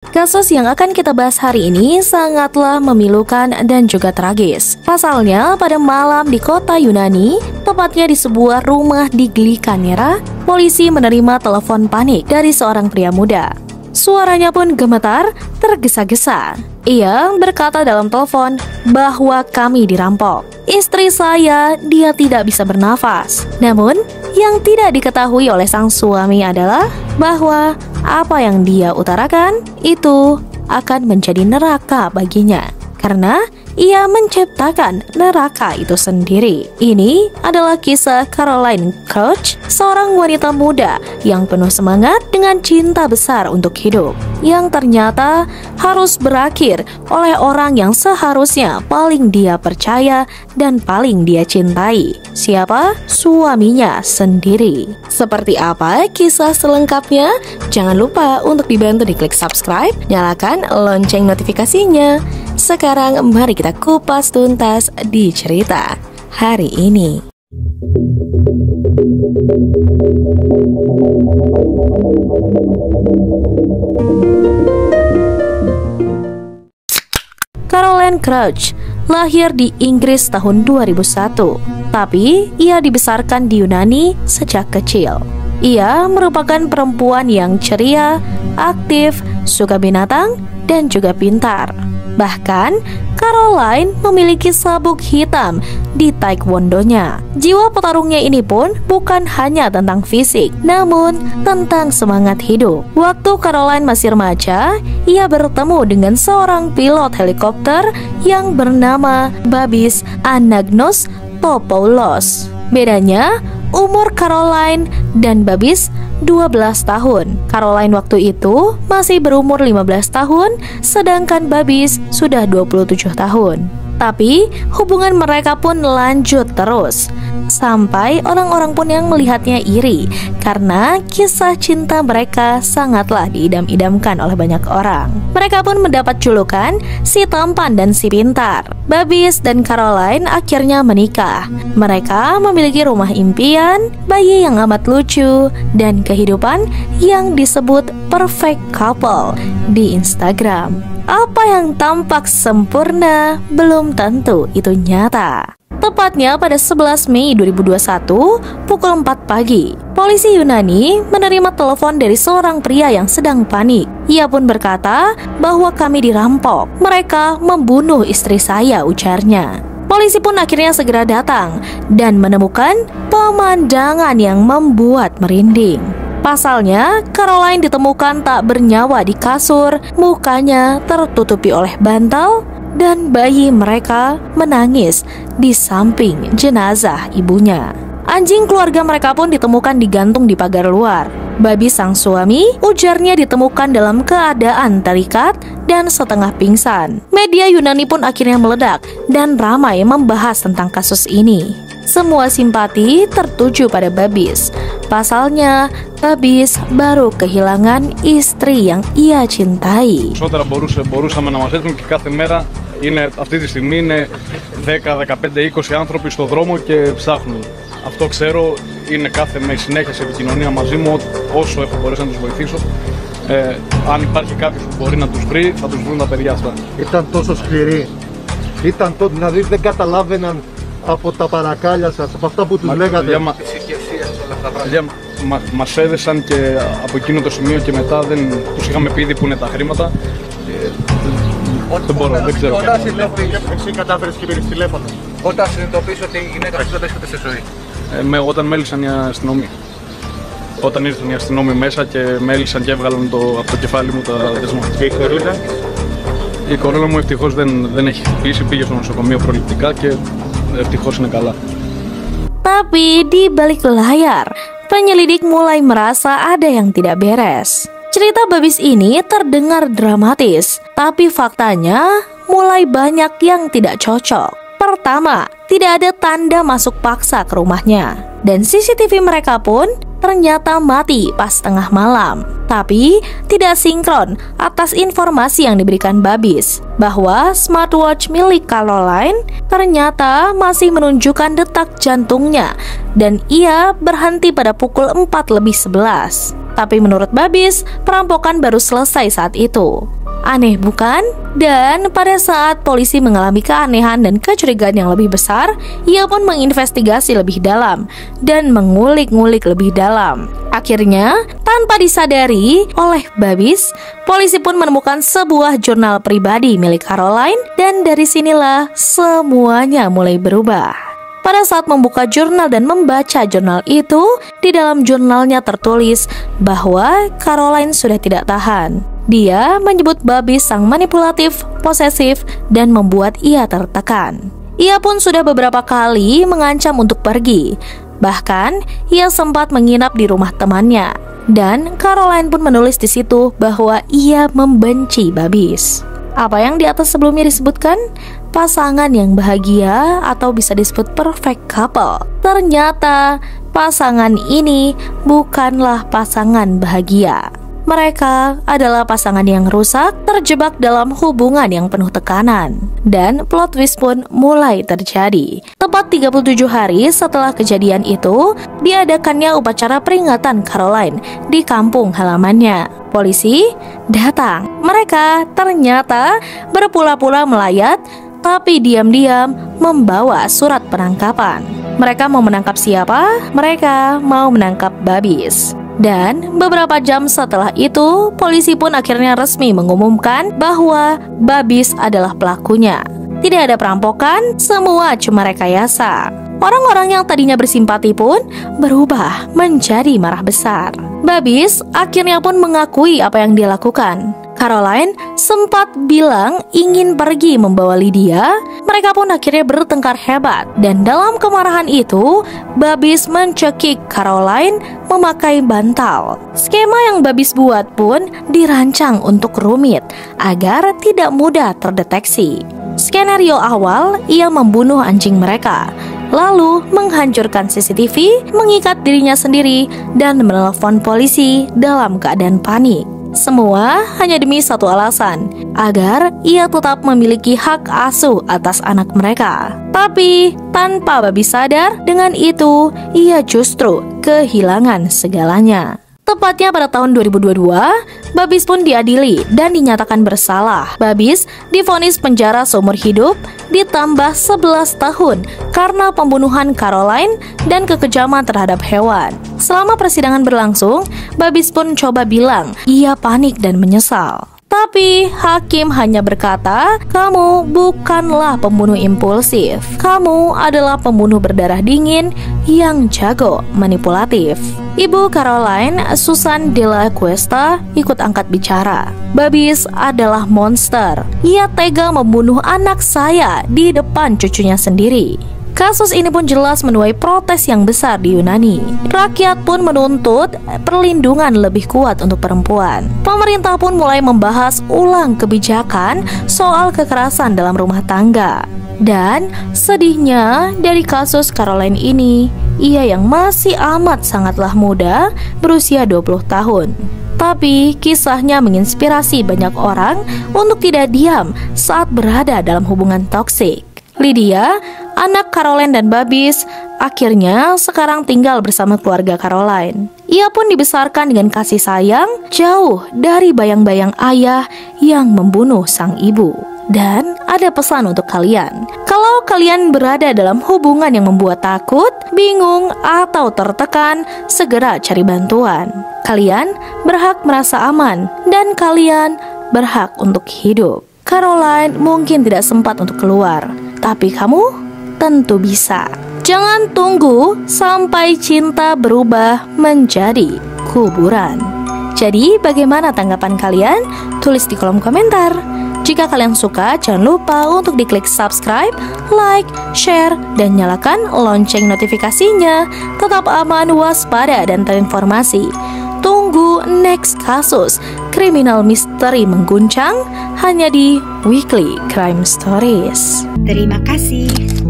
Kasus yang akan kita bahas hari ini sangatlah memilukan dan juga tragis. Pasalnya, pada malam di kota Yunani, tepatnya di sebuah rumah di Glikanera, polisi menerima telepon panik dari seorang pria muda. Suaranya pun gemetar, tergesa-gesa. Ia berkata dalam telepon bahwa kami dirampok. Istri saya, dia tidak bisa bernafas. Namun, yang tidak diketahui oleh sang suami adalah bahwa apa yang dia utarakan itu akan menjadi neraka baginya, karena ia menciptakan neraka itu sendiri. Ini adalah kisah Caroline Crouch, seorang wanita muda yang penuh semangat dengan cinta besar untuk hidup, yang ternyata harus berakhir oleh orang yang seharusnya paling dia percaya dan paling dia cintai. Siapa? Suaminya sendiri. Seperti apa kisah selengkapnya? Jangan lupa untuk dibantu diklik subscribe, nyalakan lonceng notifikasinya. Sekarang mari kita kupas tuntas di cerita hari ini. Caroline Crouch lahir di Inggris tahun 2001, tapi ia dibesarkan di Yunani sejak kecil. Ia merupakan perempuan yang ceria, aktif, suka binatang, dan juga pintar. Bahkan, Caroline memiliki sabuk hitam di taekwondonya. Jiwa petarungnya ini pun bukan hanya tentang fisik, namun tentang semangat hidup. Waktu Caroline masih remaja, ia bertemu dengan seorang pilot helikopter yang bernama Babis Anagnos Topoulos. Bedanya, umur Caroline dan Babis 12 tahun. Caroline waktu itu masih berumur 15 tahun, sedangkan Babis sudah 27 tahun. Tapi hubungan mereka pun lanjut terus, sampai orang-orang pun yang melihatnya iri karena kisah cinta mereka sangatlah diidam-idamkan oleh banyak orang. Mereka pun mendapat julukan si tampan dan si pintar. Babis dan Caroline akhirnya menikah. Mereka memiliki rumah impian, bayi yang amat lucu, dan kehidupan yang disebut perfect couple di Instagram. Apa yang tampak sempurna belum tentu itu nyata. Tepatnya pada 11 Mei 2021 pukul 4 pagi, polisi Yunani menerima telepon dari seorang pria yang sedang panik. Ia pun berkata bahwa kami dirampok. Mereka membunuh istri saya, ujarnya. Polisi pun akhirnya segera datang dan menemukan pemandangan yang membuat merinding. Pasalnya, Caroline ditemukan tak bernyawa di kasur, mukanya tertutupi oleh bantal, dan bayi mereka menangis di samping jenazah ibunya. Anjing keluarga mereka pun ditemukan digantung di pagar luar. Babis sang suami, ujarnya ditemukan dalam keadaan terikat dan setengah pingsan. Media Yunani pun akhirnya meledak dan ramai membahas tentang kasus ini. Semua simpati tertuju pada Babis. Pasalnya, Babis baru kehilangan istri yang ia cintai. Μπορούσαμε να μας έρθουν και κάθε μέρα αυτή τη στιγμή είναι 10, 15, 20 άνθρωποι στο δρόμο και ψάχνουν. Αυτό ξέρω, είναι με συνέχεια σε επικοινωνία μαζί μου όσο έχω μπορέσει να τους βοηθήσω. Αν υπάρχει κάποιος που μπορεί να τους βρει, θα τους βρουν τα παιδιά αυτά. Ήταν τόσο σκληροί. Ήταν τότε, δηλαδή δεν καταλάβαιναν από τα παρακάλια σας, από αυτά που τους λέγατε. Μας έδεσαν και από εκείνο το σημείο και μετά τους είχαμε πει ήδη που είναι τα χρήματα. Δεν ξέρω. Εσύ κατάφερες και πήρες τηλέφωνο. Όταν συνειδητοποιήσω ότι η γυναίκα σου δεν βρίσκεται στη ζωή. Όταν με έλυσαν οι αστυνόμοι. Όταν ήρθαν οι αστυνόμοι μέσα και με έλυσαν και έβγαλαν από το κεφάλι μου τα δεσμά. Και η κορούλα? Η κορούλα μου ευτυχώς δεν έχει χτυπήσει, πήγε στο νοσοκομείο προληπτικά και ευτυχώς είναι καλά. Tapi di balik layar, penyelidik mulai merasa ada yang tidak beres. Cerita Babis ini terdengar dramatis, tapi faktanya mulai banyak yang tidak cocok. Pertama, tidak ada tanda masuk paksa ke rumahnya. Dan CCTV mereka pun ternyata mati pas tengah malam. Tapi tidak sinkron atas informasi yang diberikan Babis bahwa smartwatch milik Caroline ternyata masih menunjukkan detak jantungnya dan ia berhenti pada pukul 4:11. Tapi menurut Babis, perampokan baru selesai saat itu. Aneh bukan? Dan pada saat polisi mengalami keanehan dan kecurigaan yang lebih besar, ia pun menginvestigasi lebih dalam dan mengulik-ngulik lebih dalam. Akhirnya, tanpa disadari oleh Babis, polisi pun menemukan sebuah jurnal pribadi milik Caroline dan dari sinilah semuanya mulai berubah. Pada saat membuka jurnal dan membaca jurnal itu, di dalam jurnalnya tertulis bahwa Caroline sudah tidak tahan. Dia menyebut Babis sang manipulatif, posesif, dan membuat ia tertekan. Ia pun sudah beberapa kali mengancam untuk pergi. Bahkan, ia sempat menginap di rumah temannya. Dan Caroline pun menulis di situ bahwa ia membenci Babis. Apa yang di atas sebelumnya disebutkan? Pasangan yang bahagia atau bisa disebut perfect couple. Ternyata pasangan ini bukanlah pasangan bahagia. Mereka adalah pasangan yang rusak, terjebak dalam hubungan yang penuh tekanan. Dan plot twist pun mulai terjadi. Tepat 37 hari setelah kejadian itu, diadakannya upacara peringatan Caroline di kampung halamannya. Polisi datang. Mereka ternyata berpula-pula melayat, tapi diam-diam membawa surat penangkapan. Mereka mau menangkap siapa? Mereka mau menangkap Babis. Dan beberapa jam setelah itu, polisi pun akhirnya resmi mengumumkan bahwa Babis adalah pelakunya. Tidak ada perampokan, semua cuma rekayasa. Orang-orang yang tadinya bersimpati pun berubah menjadi marah besar. Babis akhirnya pun mengakui apa yang dia lakukan. Caroline sempat bilang ingin pergi membawa Lydia. Mereka pun akhirnya bertengkar hebat. Dan dalam kemarahan itu, Babis mencekik Caroline memakai bantal. Skema yang Babis buat pun dirancang untuk rumit agar tidak mudah terdeteksi. Skenario awal, ia membunuh anjing mereka, lalu menghancurkan CCTV, mengikat dirinya sendiri, dan menelpon polisi dalam keadaan panik. Semua hanya demi satu alasan, agar ia tetap memiliki hak asuh atas anak mereka. Tapi tanpa Babis sadar, dengan itu ia justru kehilangan segalanya. Tepatnya pada tahun 2022, Babis pun diadili dan dinyatakan bersalah. Babis divonis penjara seumur hidup ditambah 11 tahun karena pembunuhan Caroline dan kekejaman terhadap hewan. Selama persidangan berlangsung, Babis pun coba bilang ia panik dan menyesal. Tapi hakim hanya berkata, kamu bukanlah pembunuh impulsif. Kamu adalah pembunuh berdarah dingin yang jago manipulatif. Ibu Caroline, Susan de la Cuesta, ikut angkat bicara. Babis adalah monster. Ia tega membunuh anak saya di depan cucunya sendiri. Kasus ini pun jelas menuai protes yang besar di Yunani. Rakyat pun menuntut perlindungan lebih kuat untuk perempuan. Pemerintah pun mulai membahas ulang kebijakan soal kekerasan dalam rumah tangga. Dan sedihnya dari kasus Caroline ini, ia yang masih amat sangatlah muda, berusia 20 tahun. Tapi kisahnya menginspirasi banyak orang untuk tidak diam saat berada dalam hubungan toksik. Lydia, anak Caroline dan Babis, akhirnya sekarang tinggal bersama keluarga Caroline. Ia pun dibesarkan dengan kasih sayang, jauh dari bayang-bayang ayah yang membunuh sang ibu. Dan ada pesan untuk kalian. Kalau kalian berada dalam hubungan yang membuat takut, bingung, atau tertekan, segera cari bantuan. Kalian berhak merasa aman, dan kalian berhak untuk hidup. Caroline mungkin tidak sempat untuk keluar, tapi kamu tentu bisa. Jangan tunggu sampai cinta berubah menjadi kuburan. Jadi bagaimana tanggapan kalian? Tulis di kolom komentar. Jika kalian suka, jangan lupa untuk diklik subscribe, like, share, dan nyalakan lonceng notifikasinya. Tetap aman, waspada, dan terinformasi. Tunggu Tunggu next kasus kriminal misteri mengguncang hanya di Weekly Crime Stories. Terima kasih.